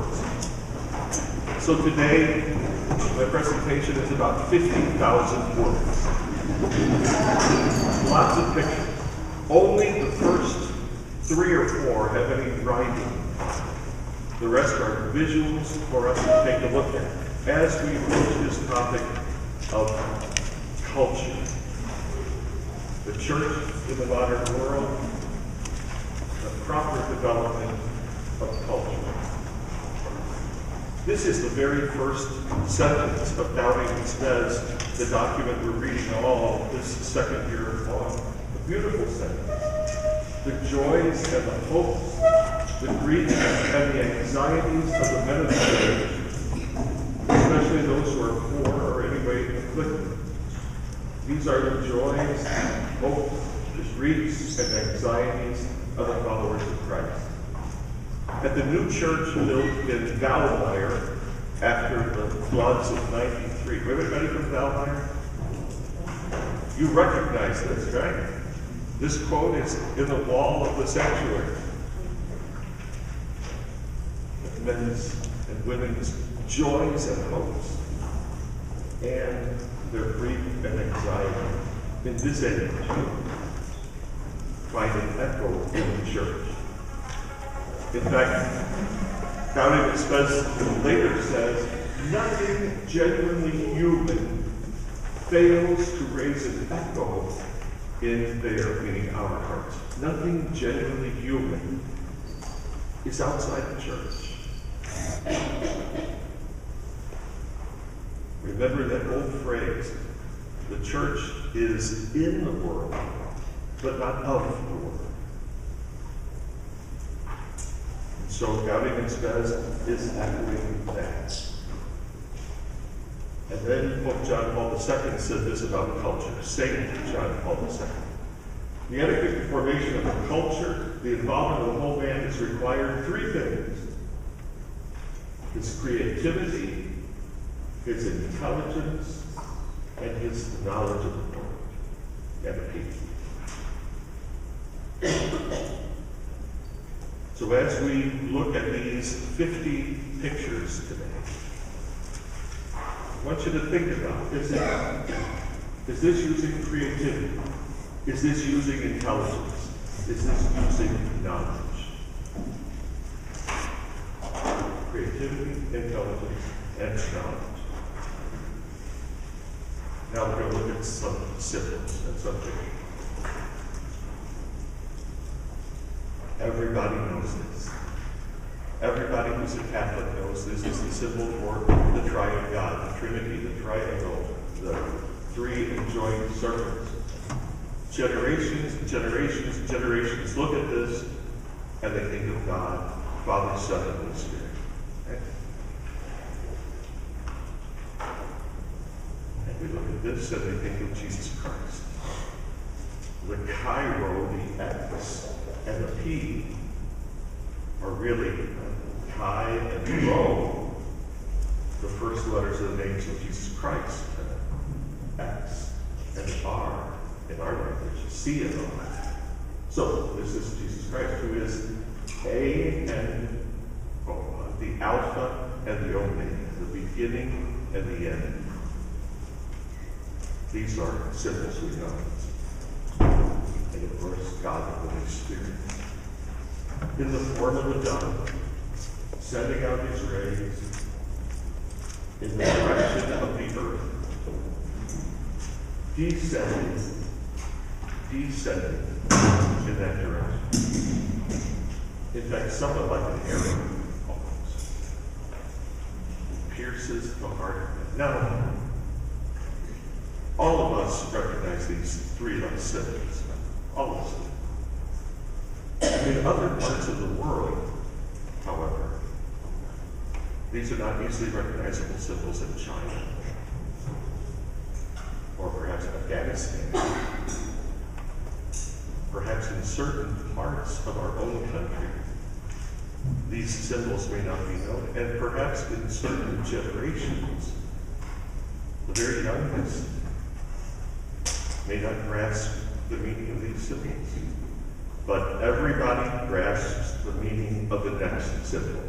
words. So today, my presentation is about 50,000 words. Lots of pictures. Only the first 3 or 4 have any writing. The rest are visuals for us to take a look at as we approach this topic of culture. The church in the modern world, the proper development of culture. This is the very first sentence of Doubting Msgr, the document we're reading all this second year long. A beautiful sentence. The joys and the hopes, the griefs and the anxieties of the men of the church, especially those who are poor or anyway afflicted. These are the joys, hopes, the griefs and anxieties of the followers of Christ. At the new church built in Myler after the floods of 93. Everybody from Myler? You recognize this, right? This quote is in the wall of the sanctuary. Men's and women's joys and hopes, and their grief and anxiety in this age find an echo in the church. In fact, Doubting Msgr later says, nothing genuinely human fails to raise an echo in their, meaning our hearts. Nothing genuinely human is outside the church. Remember that old phrase, the church is in the world, but not of the world. And so Doubting Msgr is echoing that. And then Pope John Paul II said this about culture, Saint John Paul II. The adequate formation of a culture, the involvement of the whole man, is required 3 things. His creativity, his intelligence, and his knowledge of the Lord and the people. So as we look at these 50 pictures today, I want you to think about, is this using creativity? Is this using intelligence? Is this using knowledge? Creativity, intelligence, and knowledge. Now we're going to look at some symbols and some pictures. Everybody knows this. Everybody who's a Catholic knows this is the symbol for the triune God, the Trinity, the triangle, the 3 enjoined servants. Generations and generations and generations look at this and they think of God, Father, Son, and Holy Spirit. Okay? And we look at this and they think of Jesus Christ. The Cairo, the X, and the P are really Chi and Rho, the first letters of the names of Jesus Christ. X and R in our language, C and O. So this is Jesus Christ, who is A and O, the Alpha and the Omega, the beginning and the end. These are symbols we know. And of course, God the Holy Spirit. In the form of a dove, sending out his rays in the direction of the earth, descending in that direction. In fact, somewhat like an arrow, almost. Pierces the heart. Now, all of us recognize these 3 left symbols. All of us. In other parts of the world, however, these are not easily recognizable symbols in China, or perhaps Afghanistan, perhaps in certain parts of our own country. These symbols may not be known, and perhaps in certain generations, the very youngest may not grasp the meaning of these symbols. But everybody grasps the meaning of the next symbol.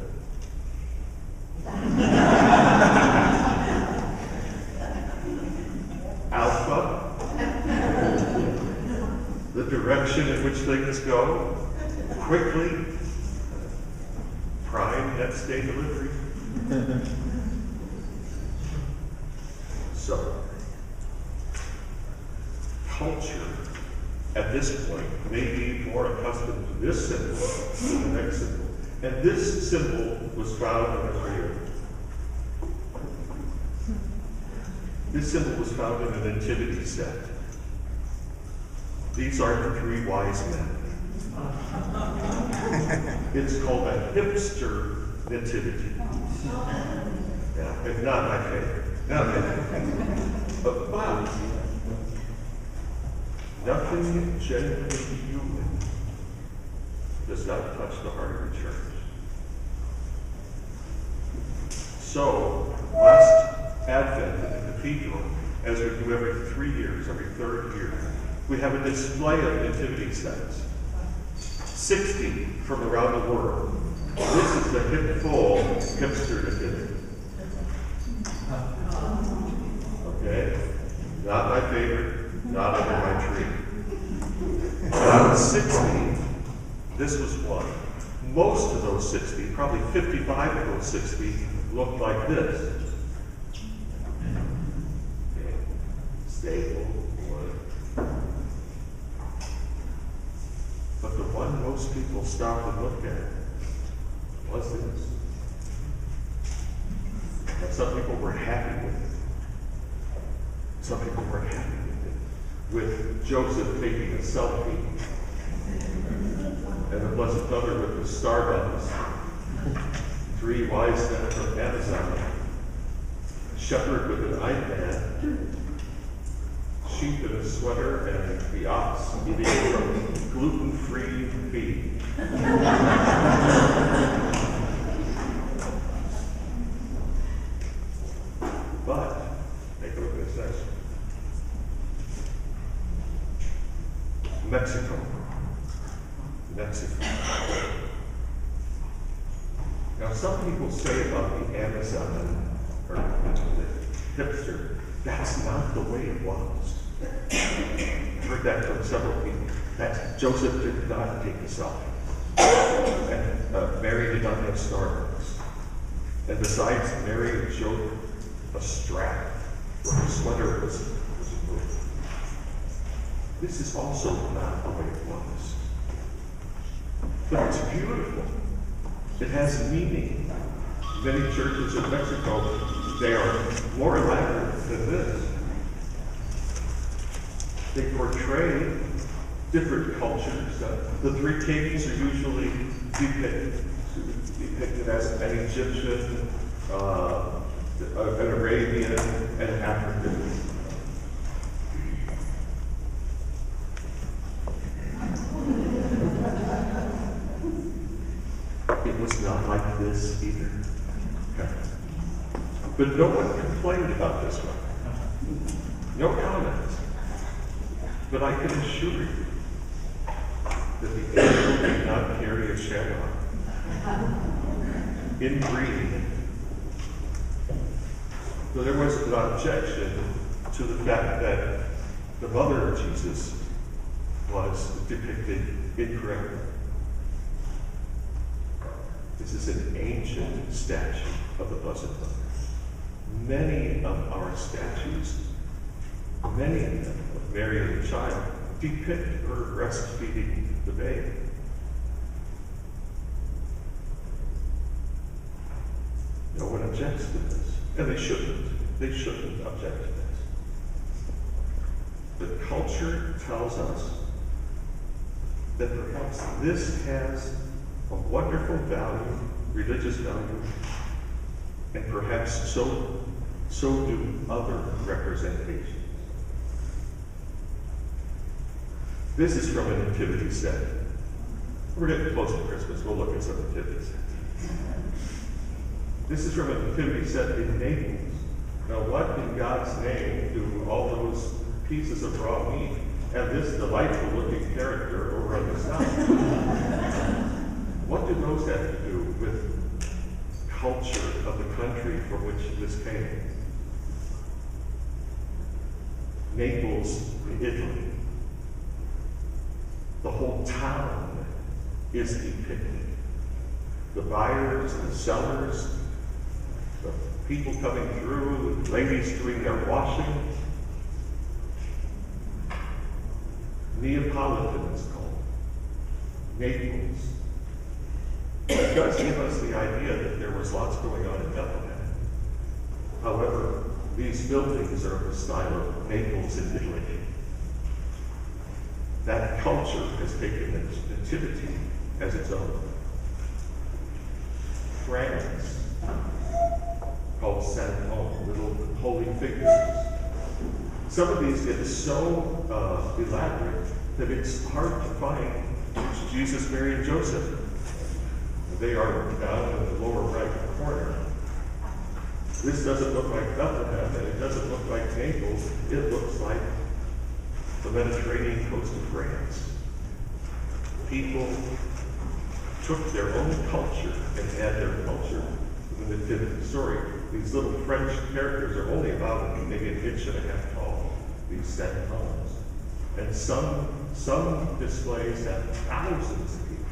things go quickly. Prime next day delivery. So, culture at this point may be more accustomed to this symbol than the next symbol. And this symbol was found in a prayer. This symbol was found in a nativity set. These are the three wise men. It's called a hipster nativity. Yeah, it's not my favorite. Not my favorite. But nothing genuinely human does not touch the heart of the church. So, last Advent in the cathedral, as we do every 3 years, every third year, we have a display of nativity sets. 60 from around the world. This is the hip-full hipster nativity. Okay? Not my favorite, not under my tree. Out of 60, this was one. Most of those 60, probably 55 of those 60, looked like this. Okay. Stable, wood. But the one most people stopped and looked at was this. And some people were happy with it. Some people weren't happy with it. With Joseph taking a selfie, and the Blessed Mother with the star buttons, 3 wise men from Amazon, a shepherd with an iPad, sheep in a sweater, and the ox eating from gluten-free feed. But, take a look at this next one. Mexico. Now, some people say about the Amazon, or the hipster, that's not the way it was. I've heard that from several people. That Joseph did not take a selfie. And Mary did not have Starbucks. And besides, Mary showed a strap where her sweater was moved. This is also not the way it was. But it's beautiful. It has meaning. Many churches in Mexico, they are more elaborate than this. They portray different cultures. The 3 kings are usually depicted as an Egyptian, an Arabian, and an African. It was not like this either. Okay. But no one complained about this one. No comments. But I can assure you that the angel did not carry a shamrock in green. So there was an objection to the fact that the mother of Jesus was depicted incorrectly. This is an ancient statue of the Blessed Mother. Many of our statues, many of them of Mary and the Child, depict her breastfeeding the babe. No one objects to this, and they shouldn't. They shouldn't object to this. But culture tells us that perhaps this has a wonderful value, religious value, and perhaps so do other representations. This is from a nativity set. We're getting close to Christmas. We'll look at some nativity sets. This is from a nativity set in Naples. Now, what in God's name do all those pieces of raw meat and this delightful-looking character over on the side? What do those have to do with culture of the country from which this came? Naples, Italy. The whole town is depicted. The buyers, the sellers, the people coming through, the ladies doing their washing. Neapolitan is called. Naples. It does give us the idea that there was lots going on in Bethlehem. However, these buildings are of the style of Naples in Italy. That culture has taken its nativity as its own. France, called Saint Paul, little holy figures. Some of these get so elaborate that it's hard to find it's Jesus, Mary, and Joseph. They are down in the lower right corner. This doesn't look like Bethlehem, and it doesn't look like Naples. It looks like the Mediterranean coast of France. People took their own culture and add their culture to the nativity story. These little French characters are only about maybe an inch and a half tall, these Santa Claus. And some displays have thousands of people.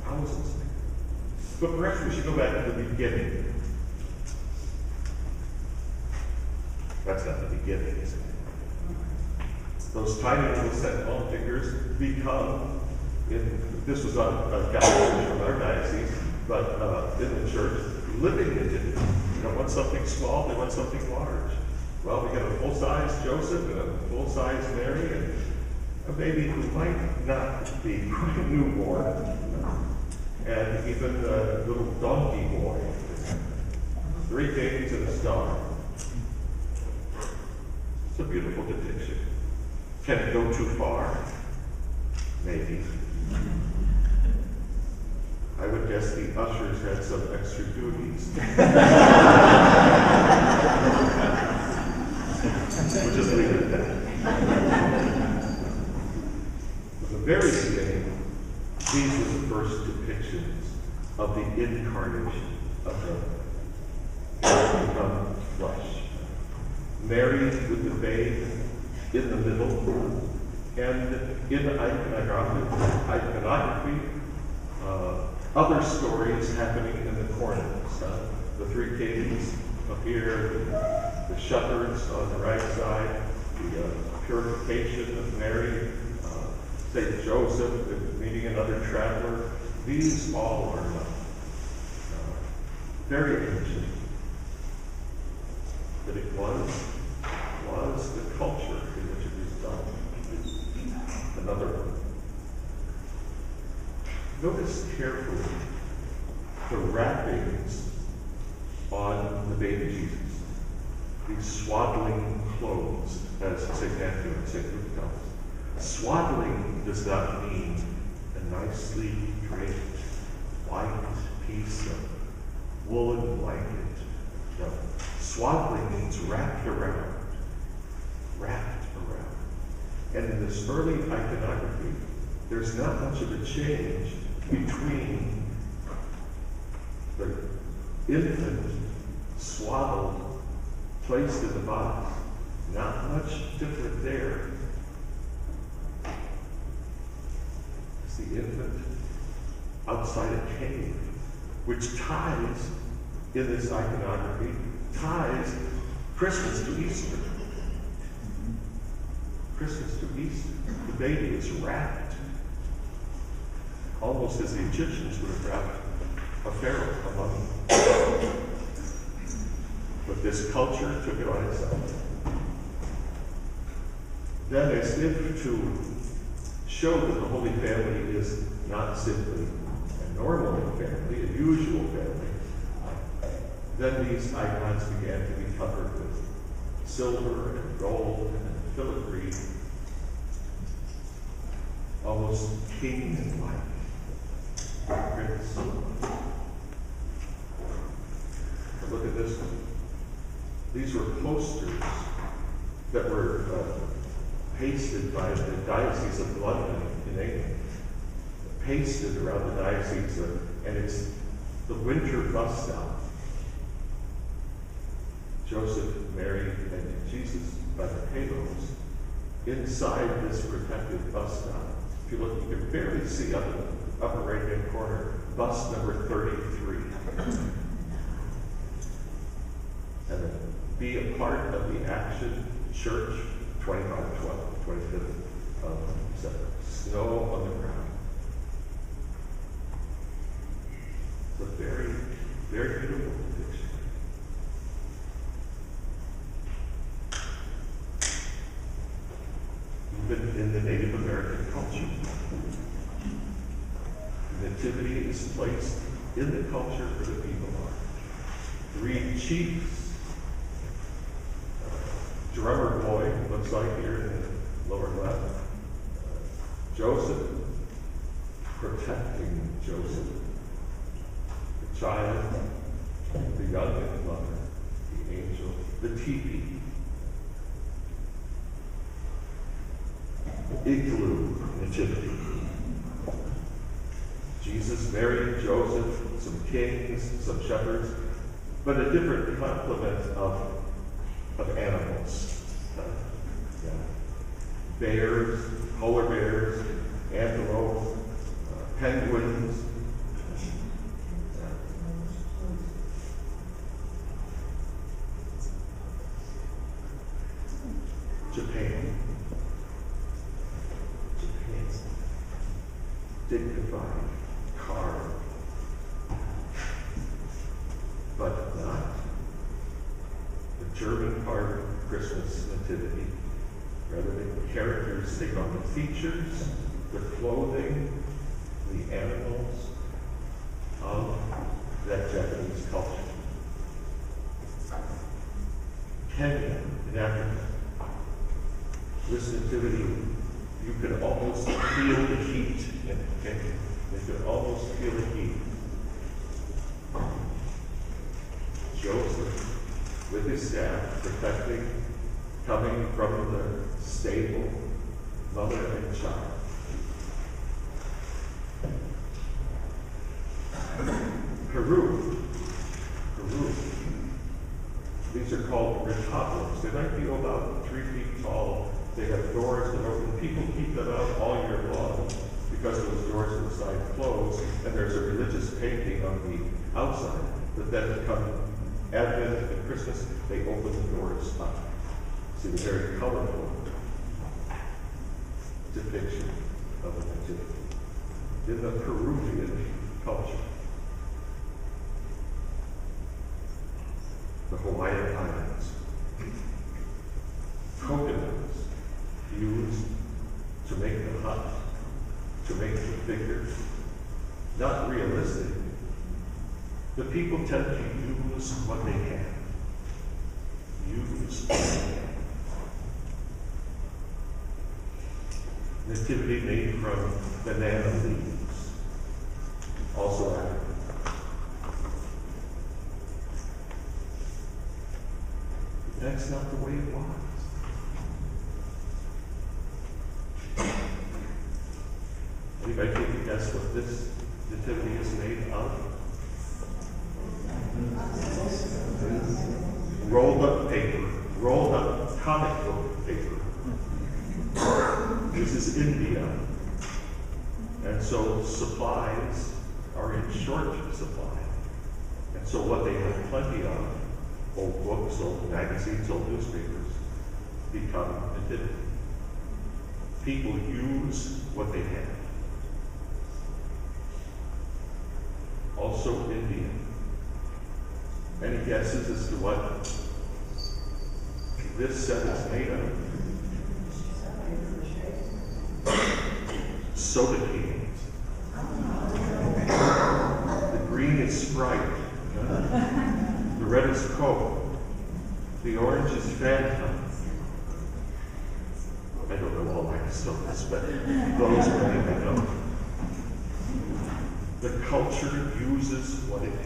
Thousands of people. But perhaps we should go back to the beginning. That's not the beginning, is it? Those tiny little Santa Claus figures become, this was not a Catholic from our diocese, but in the church, living nativity. You don't want something small, they want something large. Well, we got a full-size Joseph and a full-size Mary, and a baby who might not be quite newborn, and even a little donkey boy. 3 kings and a star. It's a beautiful depiction. Can it go too far? Maybe. I would guess the ushers had some extra duties. We'll just leave it at that. From the very beginning, these were the first depictions of the incarnation of God become flesh. Mary with the babe in the middle, and in the iconography, other stories happening in the corners. The 3 kings up here, the shepherds on the right side, the purification of Mary, St. Joseph meeting another traveler. These all are very ancient. But it was the culture in which it was done. Another one. Notice carefully the wrappings on the baby Jesus. These swaddling clothes, as St. Matthew and St. Luke tell us. Swaddling does not mean a nicely draped white piece of woolen blanket. No. Swaddling means wrapped around. Wrapped around. And in this early iconography, there's not much of a change between the infant swaddled, placed in the box. Not much different there. It's the infant outside a cave, which ties, in this iconography, ties Christmas to Easter. Christmas to Easter. The baby is wrapped, almost as the Egyptians would have wrapped a pharaoh, a mummy. But this culture took it on itself. Then, as if to show that the Holy Family is not simply a normal family, a usual family, then these icons began to be covered with silver and gold and filigree, almost king-like prints. But look at this one. These were posters that were pasted by the Diocese of London in England. Pasted around the diocese, and it's the winter bus stop. Joseph, Mary, and Jesus by the halos inside this protected bus stop, If you look, you can barely see up in the upper right-hand corner, bus number 33. And then be a part of the Action Church 2512, 25th of December. Snow on the ground. It's a very, very beautiful picture. Even in the Native American culture, nativity is placed in the culture where the people are. 3 chiefs. Drummer boy, looks like here in the lower left. Joseph, protecting Joseph. The child, the young mother, the angel, the teepee. Igloo nativity. Jesus, Mary, Joseph, some kings, some shepherds, but a different complement of animals. Bears, polar bears, antelope, penguins. Japan. Dignified, carved, but not the German part of Christmas nativity. Rather, the characters take on the features, the clothing, the animals of that Japanese culture. Kenya in Africa. This nativity, you could almost feel the heat in it. Okay? You could almost feel the heat. Joseph, with his staff, protecting, coming from the stable, mother and child. Peru. These are called retablos. They might be about 3 feet tall. They have doors that open. People keep them out all year long because those doors inside close, and there's a religious painting on the outside. But then come Advent and Christmas, they open the doors up. See the very colorful depiction of the nativity in the Peruvian culture. The Hawaiian Islands. Coconuts used to make the hut, to make the figure. Not realistic. The people tend to use what they have. Use what they have. Nativity made from banana leaves. Also African. That's not the way it was. Anybody take a guess what this nativity is made of? Rolled up paper, rolled up comic book paper. This is India. And so supplies are in short supply. And so what they have plenty of, old books, old magazines, old newspapers, become nativity. People use what they have. Also Indian. Any guesses as to what this set is made of? Soda cans. The green is Sprite. The red is Coke. The orange is Fanta. I don't know all my sodas, but those many I know. The culture uses what it has.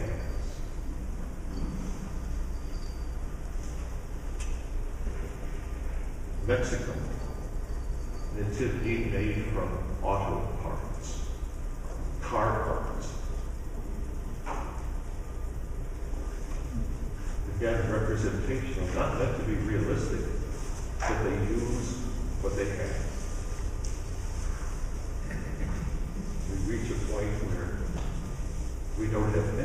Mexico. Nativity made from auto parts, car parts. Again, representational, not meant to be realistic, but they use what they have. reach a point where we don't have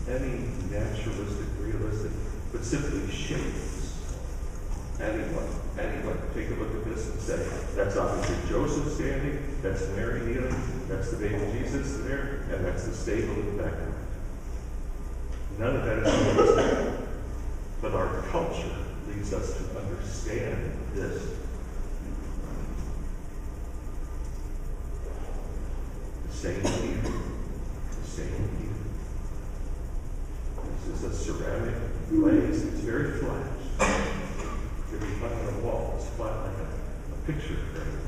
any naturalistic, realistic, but simply shapes. Anyone, take a look at this and say, that's obviously Joseph standing, that's Mary kneeling, that's the baby Jesus there, and that's the stable in the background. None of that is realistic. But our culture leads us to understand this. The same Peter. This is a ceramic glaze. It's very flat. It can be hung on a wall. It's flat like a picture frame.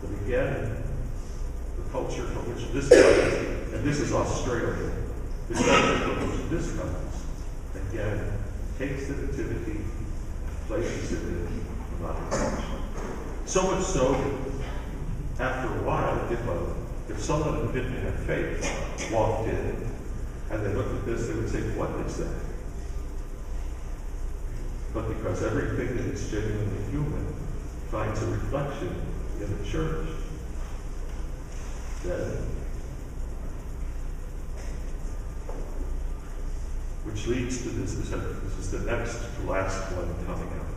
But again, the culture from which this comes, and this is Australia, the culture from which this comes, again, takes the nativity, places it in the modern culture. So much so that after a while, if someone who didn't have faith walked in and they looked at this, they would say, what is that? But because everything that is genuinely human finds a reflection in the church, then, which leads to this is the next to last one coming out.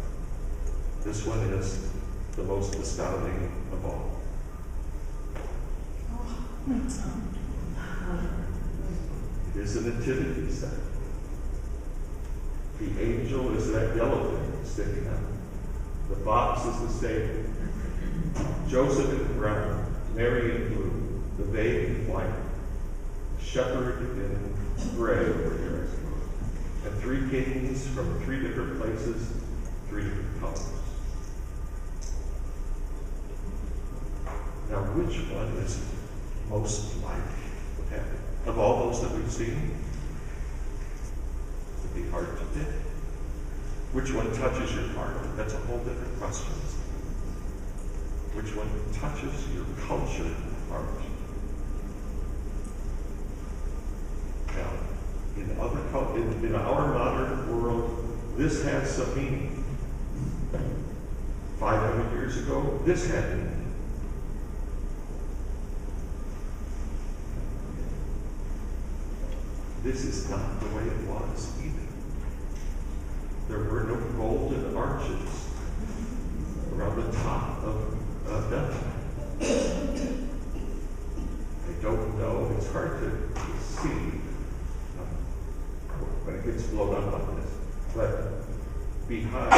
This one is the most astounding of all. It is a nativity set. The angel is that yellow thing sticking out. The box is the stable. Joseph in brown, Mary in blue, the babe in white, shepherd in gray over here, and three kings from three different places, three different colors. Now, which one is most like what happened? Of all those that we've seen, it'd be hard to pick. Which one touches your heart? That's a whole different question. Which one touches your culture heart? Now, in our modern world, this has some meaning. 500 years ago, this had meaning. This is not the way it was either. There were no golden arches around the top of Bethlehem. I don't know, it's hard to see when it gets blown up like this. But behind,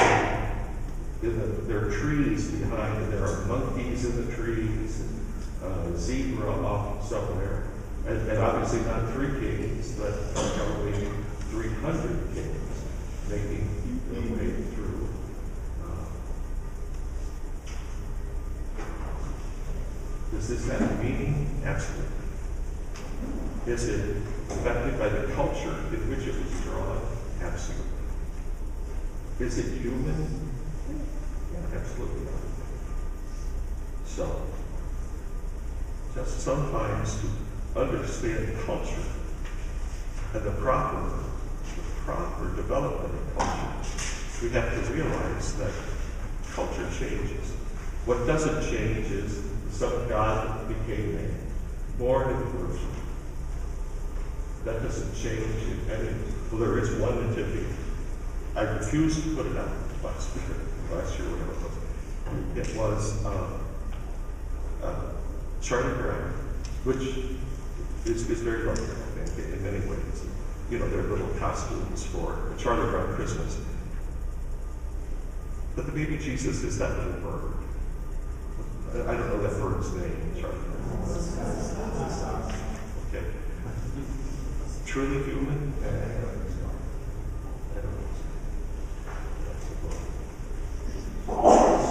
there are trees behind, and there are monkeys in the trees, and zebra off somewhere. And obviously not 3 kings, but probably 300 kings making their way through. Does this have meaning? Absolutely. Is it affected by the culture in which it was drawn? Absolutely. Is it human? Yeah, absolutely not. So, just sometimes to understand culture and the proper development of culture, we have to realize that culture changes. What doesn't change is the Son of God became man, born in the Virgin. That doesn't change in any. Well, there is one nativity. I refused to put it out last year, whatever it was. It was Charlie Brown, which is very lovely, I think, in many ways. You know, they're little costumes for Charlie Brown Christmas. But the baby Jesus is that little bird. I don't know that bird's name, Charlie Brown. Okay. Truly human? I don't know.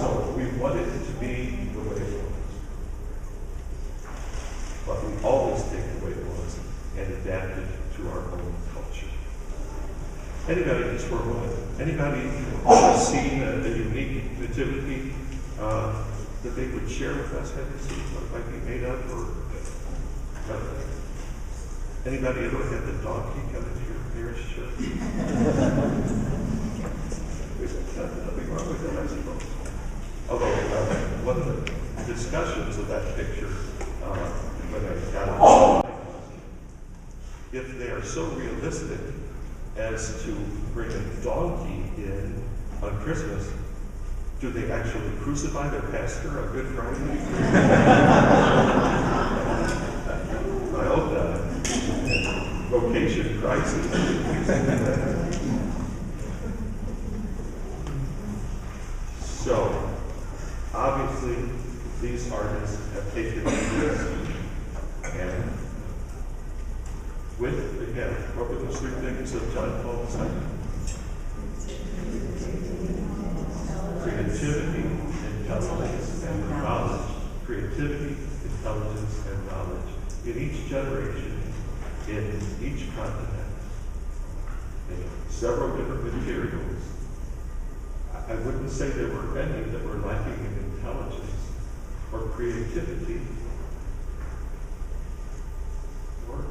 So we want it to be the way it was. But we always take the way it was and adapt it to our own culture. Anybody in this world, anybody who's seen a unique nativity that they would share with us? Have you seen what it might be made of? Or anybody ever had the donkey come into your parish church? There's nothing wrong with that, I suppose. Although one of the discussions of that picture so realistic as to bring a donkey in on Christmas. Do they actually crucify their pastor on Good Friday? I hope not. Vocation crisis. So, obviously, these artists have taken a risk, and with, again, what were those three things of John Paul II? Creativity, intelligence, and knowledge. Creativity, intelligence, and knowledge. In each generation, in each continent, in several different materials. I wouldn't say there were any that were lacking in intelligence or creativity, or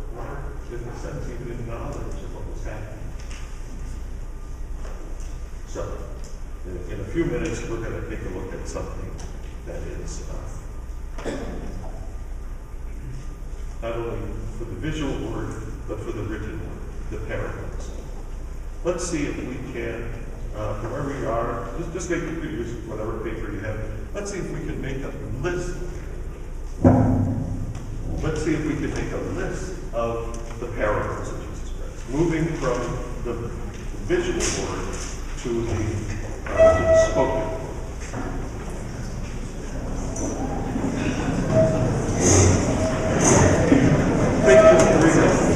in a sense, even in knowledge of what was happening. So, in a few minutes, we're going to take a look at something that is not only for the visual word, but for the written word, the parables. Let's see if we can, from where we are, just make it use whatever paper you have. Let's see if we can make a list. Let's see if we can make a list of the parables of Jesus Christ, moving from the visual word to the spoken word. Take just 3 minutes.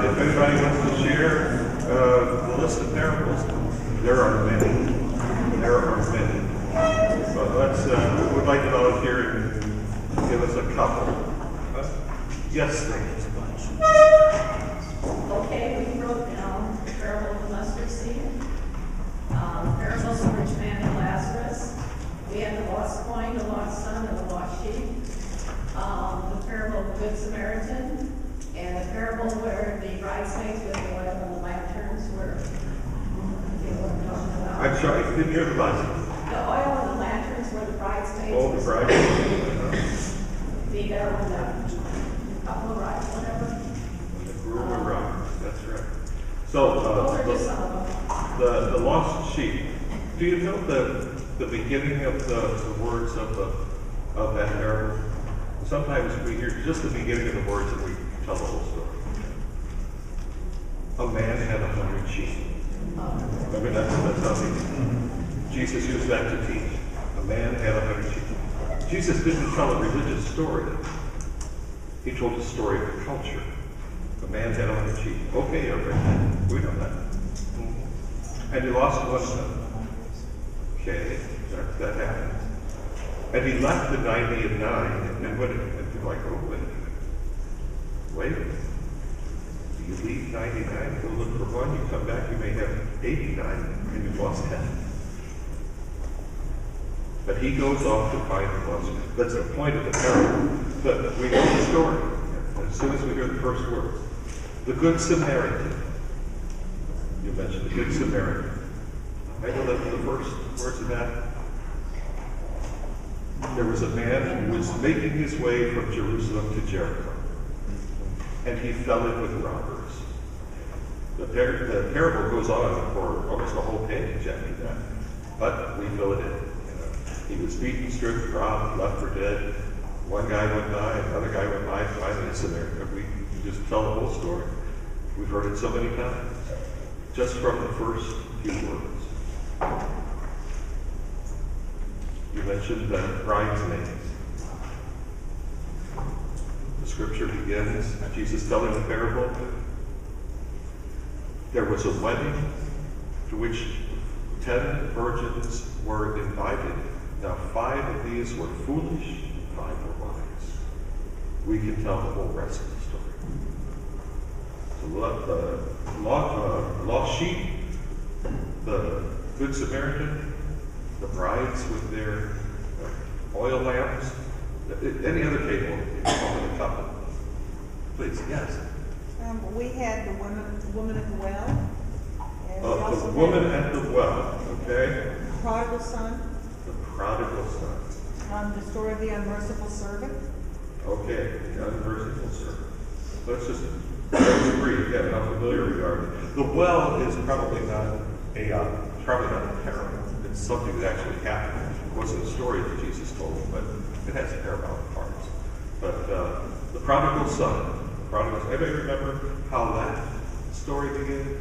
If anybody wants to share the list of parables, there are many. There are many. But let's, we would like to volunteer and give us a couple. Yes, thanks. Okay, we wrote down the parable of the mustard seed, parable of the rich man and Lazarus. We had the lost coin, the lost son, and the lost sheep. The parable of the Good Samaritan, and the parable where the bridesmaids with the oil and the lanterns were. I'm sorry, I didn't hear the last one. The oil and the lanterns were the bridesmaids. Oh, the bridesmaids. The couple of brides, whatever. The groom of bride, that's right. So, the lost sheep. Do you know the beginning of the words of that parable? Sometimes we hear just the beginning of the words and we tell the whole story. A man had 100 sheep. Remember that's how Jesus used that to teach. A man had 100 sheep. Jesus didn't tell a religious story. He told the story of the culture. A man had 100 sheep. Okay, we know that. And he lost one of them. Okay, that happened. And he left the 99, and when you're like, oh, wait a minute. Do you leave 99, go look for one, you come back, you may have 89, and you've lost 10. But he goes off to find the lost. That's the point of the parable. But we know the story as soon as we hear the first words. The Good Samaritan. You mentioned the Good Samaritan. I know that the first words of that. There was a man who was making his way from Jerusalem to Jericho, and he fell in with robbers. The parable goes on for almost a whole page after that, but we fill it in. He was beaten, stripped, robbed, left for dead. One guy went by, another guy went by, finally a Samaritan. We just tell the whole story. We've heard it so many times, just from the first few words. You mentioned the bridesmaids. The scripture begins, Jesus telling the parable. There was a wedding to which 10 virgins were invited. Now 5 of these were foolish, 5 were wise. We can tell the whole rest of the story. The lost sheep, the Good Samaritan, the brides with their oil lamps. Any other table in the couple? Please, yes. We had the woman at the well. And the woman at the well, okay? The prodigal son. The prodigal son. The story of the unmerciful servant. Okay, the unmerciful servant. Let's just agree again how familiar we are. The well is probably not a parable. It's something that actually happened. It wasn't a story that Jesus told, but it has paramount parts. But the prodigal son. Anybody remember how that story begins?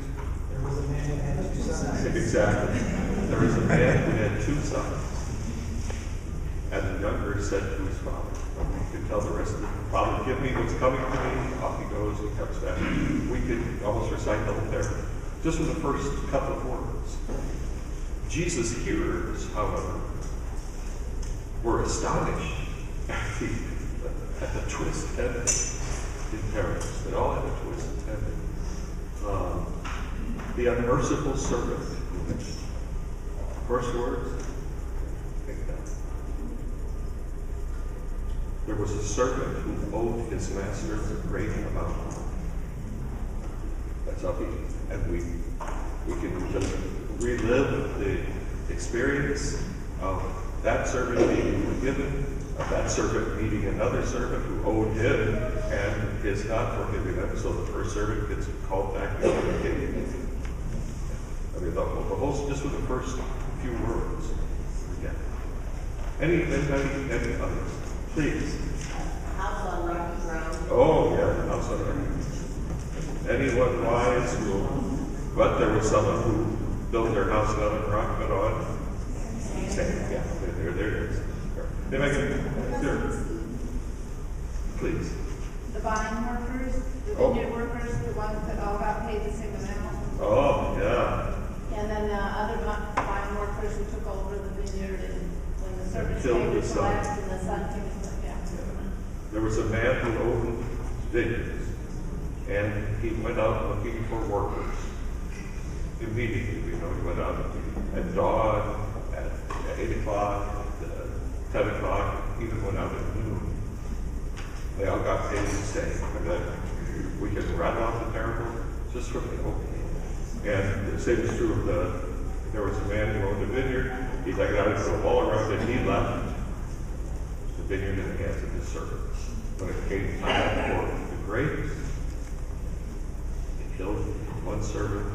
There was a man who had 2 sons. Exactly. There was a man who had 2 sons. And the younger said to his father, you can tell the rest of it, Father, give me what's coming to me. Off he goes, he comes back. We could almost recite the whole parable. Just with the first couple of words. Jesus' hearers, however, were astonished at the twist ending in Paris. It all had a twist ending. The unmerciful servant. First words, think that. There was a servant who owed his master a great amount. That's up easy. And we can just relive the experience of that servant being forgiven, of that servant meeting another servant who owed him and is not forgiving him. So the first servant gets called back to the king. I mean, the whole, just with the first few words. Yeah. Any others? Please. House on rocky ground. Oh, yeah, house on rocky. Anyone wise will, but there was someone who built their house not on rock, but on sand. Yeah, there it is. If I can, sure. Please. The vine workers, the vineyard workers, the ones that all got paid the same amount. Oh, yeah. And then the other vine workers who took over the vineyard and when the serpents Killed came the to sun. collapse and the sun came to There was a man who owned vineyards, and he went out looking for workers. Immediately, he went out at dawn, at 8 o'clock, at 10 o'clock, even went out at noon. They all got paid the same. And then we can rattle off the parable just from the opening. And the same is true of there was a man who owned a vineyard. He dug it out into a wall around it. He left the vineyard in the hands of his servants. When it came time for the grapes, they killed one servant,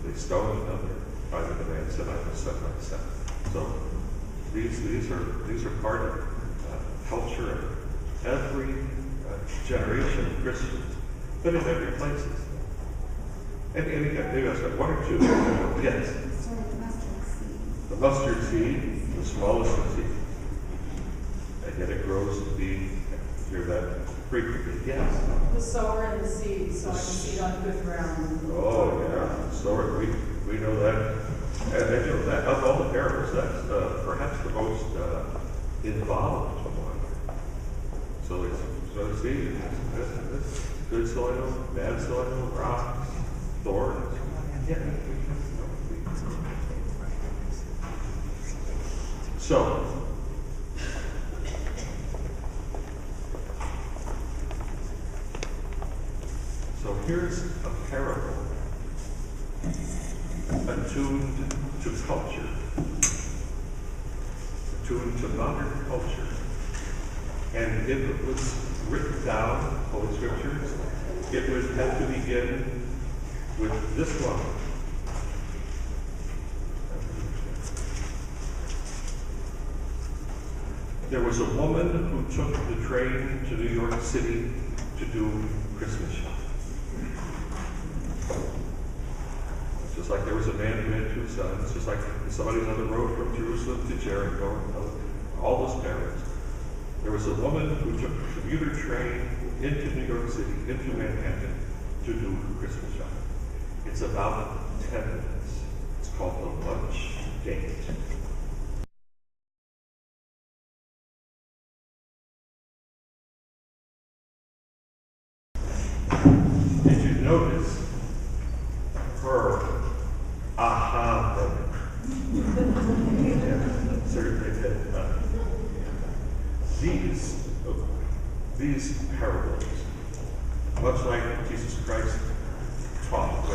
they stoned another. Finally, the man said, "I will send myself." So these are part of culture of every generation of Christians, but in every place. And maybe I've got one or two. Yes. The mustard seed, the smallest of seeds. And yet it grows to be, hear that frequently. Yes. The sower and the seed, so I can seed on good ground. Oh, yeah. Sower, we know that. And you know that of all the parables, that's perhaps the most involved one. So it's seed, good soil, bad soil, rocks, thorns. Yeah. So, here's a parable attuned to culture, attuned to modern culture. And if it was written down, Holy Scriptures, it would have to begin with this one. There was a woman who took the train to New York City to do Christmas shopping. Just like there was a man who had two sons, just like somebody's on the road from Jerusalem to Jericho, all those parents. There was a woman who took a commuter train into New York City, into Manhattan, to do Christmas shopping. It's about 10 minutes. It's called the lunch date. Did you notice her aha moment? Yeah, certainly did. These parables, much like Jesus Christ taught,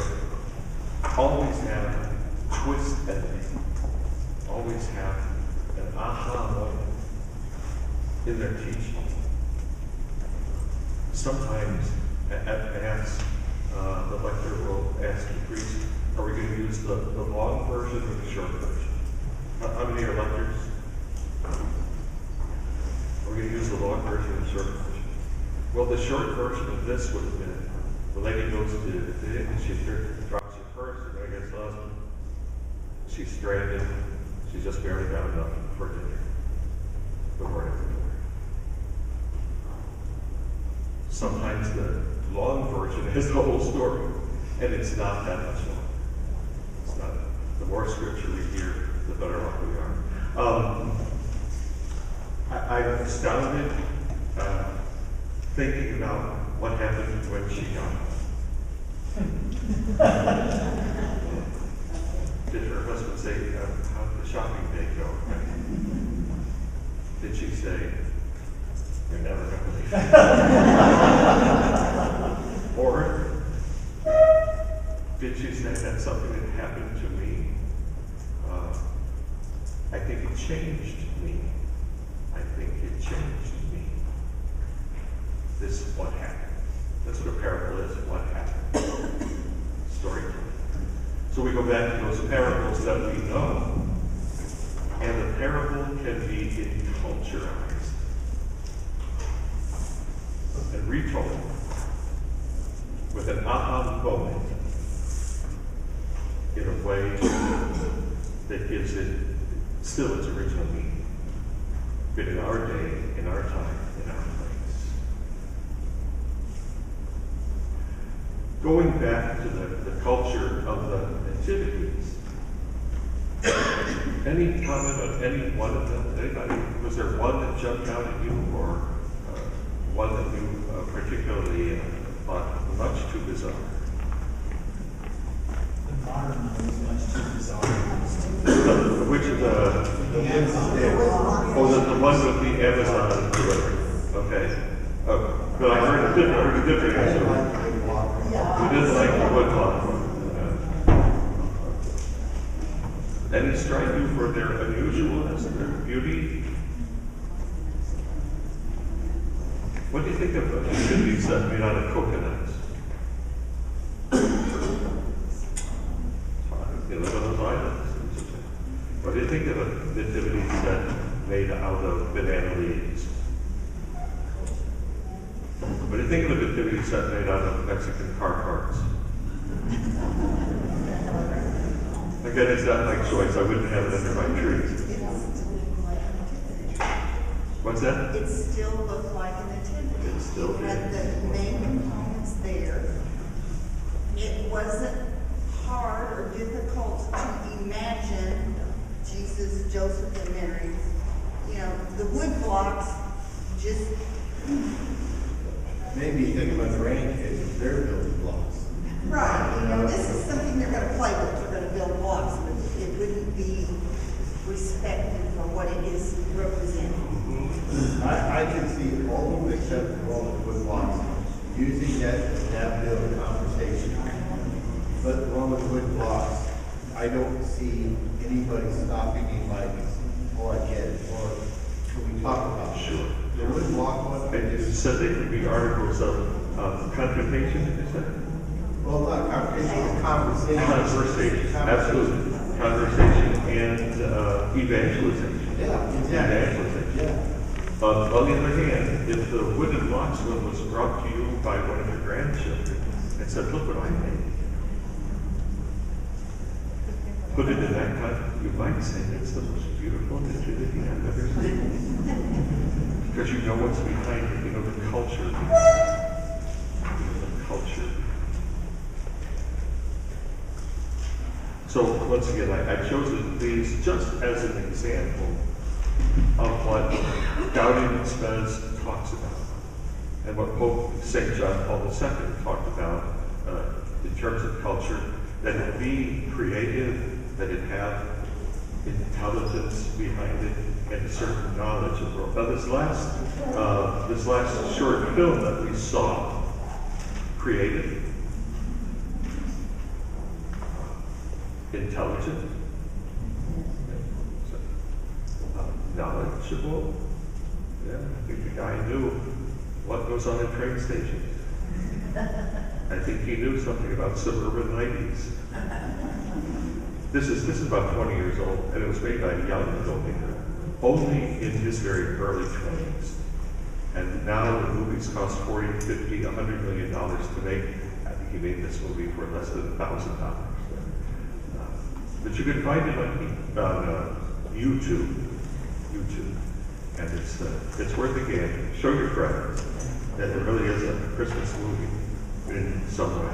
always have twist ending, always have an aha moment in their teaching. Sometimes at Mass, the lector will ask the priest, are we going to use the long version or the short version? How many are lectors? Are we going to use the long version or the short version? Well, the short version of this would have been, the lady goes to the inn and she drops her purse and then gets lost. She's stranded. She's just barely got enough for dinner before everything. Sometimes the long version is the whole story, and it's not that much long. It's not. The more scripture we hear, the better off we are. I'm astounded thinking about what happened when she died. Did her husband say, how'd the shopping day go? Did she say, you're never going to leave? Or did she say that's something that happened to me? I think it changed me. I think it changed me. This is what happened. That's what a parable is, what happened. Storytelling. So we go back to those parables that we know, and the parable can be enculturized and retold with an aha moment in a way that gives it still its original meaning, but in our day, in our time, in our place. Going back to the culture of the nativities, any comment on any one of them? Anybody? Was there one that jumped out at you, or one that you particularly thought much too bizarre? The modern one is much too bizarre. Which is the one with the Amazon delivery. Okay. But I heard a different answer. You didn't like the woodblock one. Any strike you for their unusualness, their beauty? What do you think of nativities that made out of coconuts? You live on those islands. What do you think of a nativity set made out of banana leaves? What do you think of a nativity set made out of Mexican car parts? Again, it's not my choice. I wouldn't have it under my tree. What's that? It still looked like a nativity. It still It had did. the main components there. It wasn't hard or difficult to imagine Jesus, Joseph, and Mary. You know, the wood blocks just. Maybe you think about the grandkids, they're building blocks. Right, you know, this is something they're going to play with. They're going to build blocks, but it wouldn't be respected for what it is representing. I can see all of them except for all the wood blocks using that to have build conversation. But the one with wood blocks, I don't see anybody stopping me like, oh, I get it, or can we talk about it? Sure. The wood block one, And you said they could be articles of confrontation, did you say? well, not conversation, conversation. Conversation, absolutely. Conversation and evangelization. Yeah, exactly. Evangelization. Yeah. On the other hand, if the wooden blocks one was brought to you by one of your grandchildren and said, look what I made, put it in that context, you might say it's the most beautiful nativity I've ever seen. Because you know what's behind it, you know the culture. You know the culture. So once again, I've chosen these just as an example of what Doubting Msgr talks about, and what Pope St. John Paul II talked about in terms of culture, that it be creative, that it have intelligence behind it, and a certain knowledge of the world. Now this last short film that we saw, creative, intelligent, knowledgeable. Yeah, I think the guy knew what goes on in train stations. I think he knew something about suburban ladies. This is about 20 years old, and it was made by a young filmmaker, only in his very early 20s. And now the movies cost $40, $50, $100 million to make. I think he made this movie for less than $1,000. But you can find it on YouTube, and it's worth a gander. Show your friends that it really is a Christmas movie in some way.